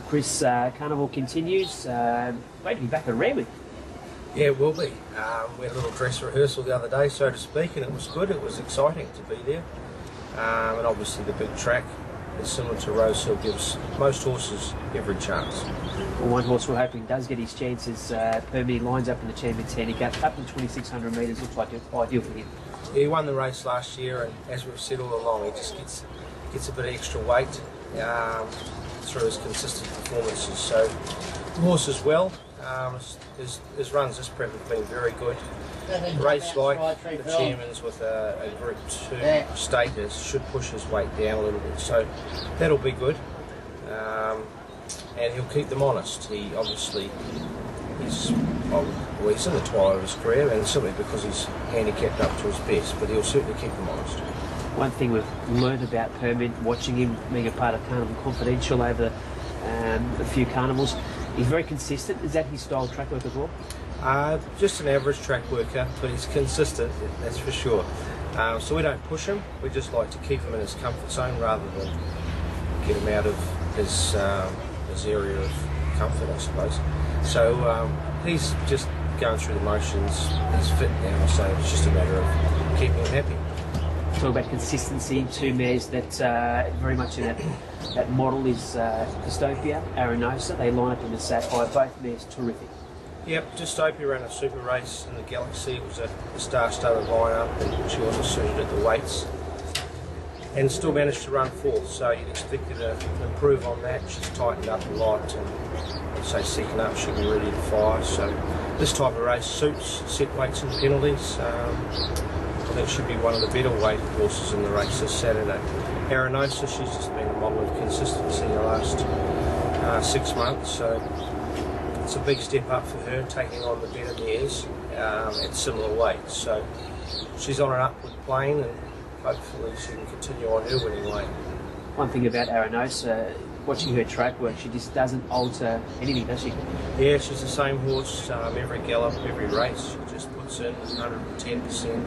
Chris, Carnival continues. Great to be back at Randwick. Yeah, it will be. We had a little dress rehearsal the other day, so to speak, and it was good. It was exciting to be there. And obviously the big track is similar to Rosehill, gives most horses every chance. Well, one horse we're hoping does get his chances. Permity lines up in the Champions Handicap, up to 2,600 metres, looks like ideal for him. Yeah, he won the race last year, and as we've said all along, he just gets a bit of extra weight through his consistent performances. So the horse as well. His runs this prep have been very good. Race like the chairman's with a Group 2 status should push his weight down a little bit, so that'll be good. And he'll keep them honest. He obviously he's in the twilight of his career, and simply because he's handicapped up to his best, but he'll certainly keep them honest. One thing we've learned about Permit, watching him being a part of Carnival Confidential over a few carnivals, he's very consistent. Is that his style of track work as well? Just an average track worker, but he's consistent, that's for sure. So we don't push him, we just like to keep him in his comfort zone rather than get him out of his area of comfort, I suppose. So he's just going through the motions, he's fit now, so it's just a matter of keeping him happy. Talk about consistency, two mares that very much in that model is Dystopia, Arenosa. They line up in the Sapphire, both mares terrific. Yep, Dystopia ran a super race in the Galaxy. It was a star-studded lineup, and she wasn't suited at the weights, and still managed to run fourth. So you'd expect her to improve on that. She's tightened up a lot, and I'd say second up she'll be ready to fire. So this type of race suits set weights and penalties. I think should be one of the better weighted horses in the race this Saturday. Arenosa, she's just been a model of consistency in the last 6 months, so it's a big step up for her, taking on the better mares at similar weights. So she's on an upward plane, and hopefully she can continue on her winning way. One thing about Arenosa, watching her track work, she just doesn't alter anything, does she? Yeah, she's the same horse every gallop, every race. She just puts in 110%.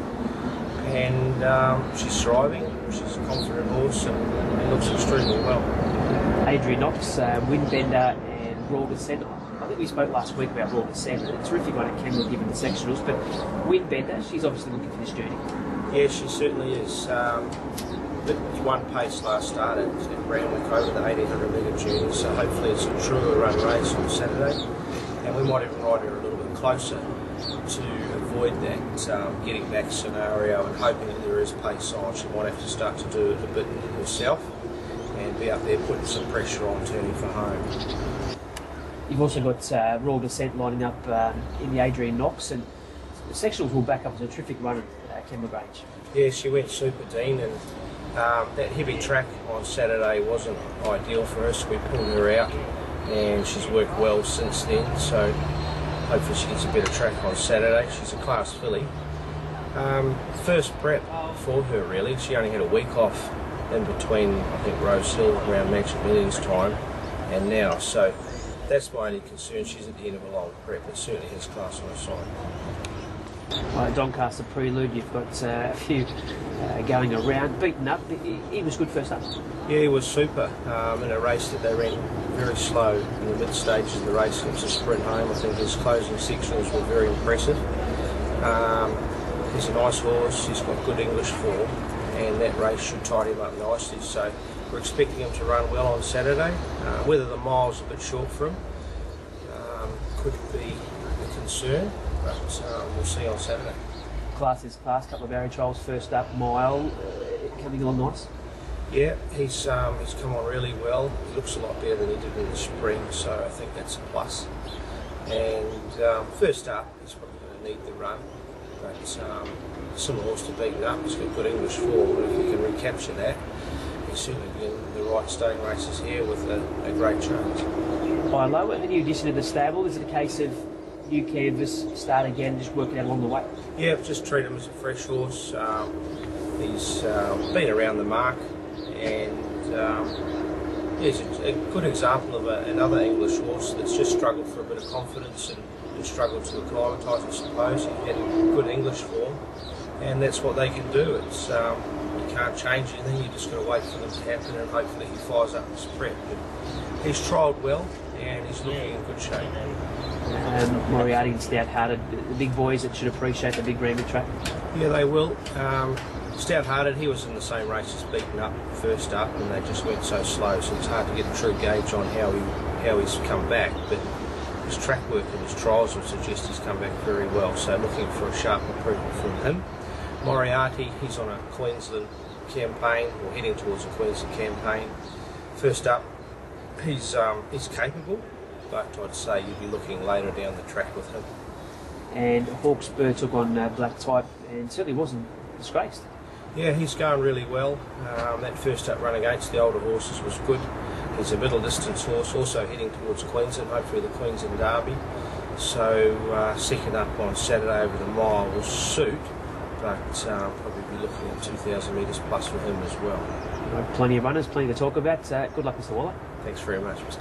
And she's thriving, she's a confident horse, and looks extremely well. Adrian Knox, Windbender and Raw Descent. I think we spoke last week about Raw Descent. A terrific one at Campbell given the sectionals, but Windbender, she's obviously looking for this journey. Yeah, she certainly is. One pace last start at Randwick over the 1800 metre journey, so hopefully it's a truer run race on Saturday, and we might even ride her a little bit closer to avoid that getting back scenario, and hoping that there is pace on. She might have to start to do it a bit herself and be up there putting some pressure on turning for home. You've also got Royal Descent lining up in the Adrian Knox, and the sectionals will back up as a terrific run at Kembla Grange. Yeah, she went Super Dean, and that heavy track on Saturday wasn't ideal for us. We pulled her out, and she's worked well since then, so hopefully she gets a better track on Saturday. She's a class filly. First prep for her really. She only had a week off in between, I think, Rosehill around Mansion Millions time and now. So that's my only concern. She's at the end of a long prep, but certainly has class on her side. Doncaster Prelude, you've got a few going around, beaten up. He was good first up. Yeah, he was super in a race that they ran very slow in the mid stages of the race. It was a sprint home. I think his closing sections were very impressive. He's a nice horse, he's got good English form, and that race should tidy him up nicely. So we're expecting him to run well on Saturday. Whether the mile's a bit short for him could be a concern, but we'll see on Saturday. Class is class, couple of Barry trials, first up mile, coming along nice. Yeah, he's come on really well. He looks a lot better than he did in the spring, so I think that's a plus. And first up, he's probably going to need the run, but similar horse to Beaten Up. He's got good English form, but if he can recapture that, he's certainly in the right staying races here with a great chance. High low, and the new addition to the stable, is it a case of new canvas, start again, just working out along the way? Yeah, just treat him as a fresh horse. He's been around the mark, and he's a good example of another English horse that's just struggled for a bit of confidence and struggled to acclimatise, I suppose. He had good English form, and that's what they can do. It's you can't change anything. You just got to wait for them to happen, and hopefully he fires up his prep. But he's trialled well, and he's looking in good shape. Moriarty and Stout-Hearted, the big boys that should appreciate the big Randwick track. Yeah, they will. Stout-Hearted, he was in the same race as Beaten Up first up, and they just went so slow, so it's hard to get a true gauge on how he's come back. But his track work and his trials would suggest he's come back very well, so looking for a sharp improvement from him. Moriarty, he's on a Queensland campaign, or heading towards a Queensland campaign. First up, he's capable, but I'd say you'd be looking later down the track with him. And Hawkesbury took on Black Type and certainly wasn't disgraced. Yeah, he's going really well. That first up run against the older horses was good. He's a middle distance horse, also heading towards Queensland, hopefully the Queensland Derby. So second up on Saturday over the mile will suit, but probably be looking at 2,000 metres plus for him as well. Plenty of runners, plenty to talk about. Good luck, Mr. Waller. Thanks very much, Mr.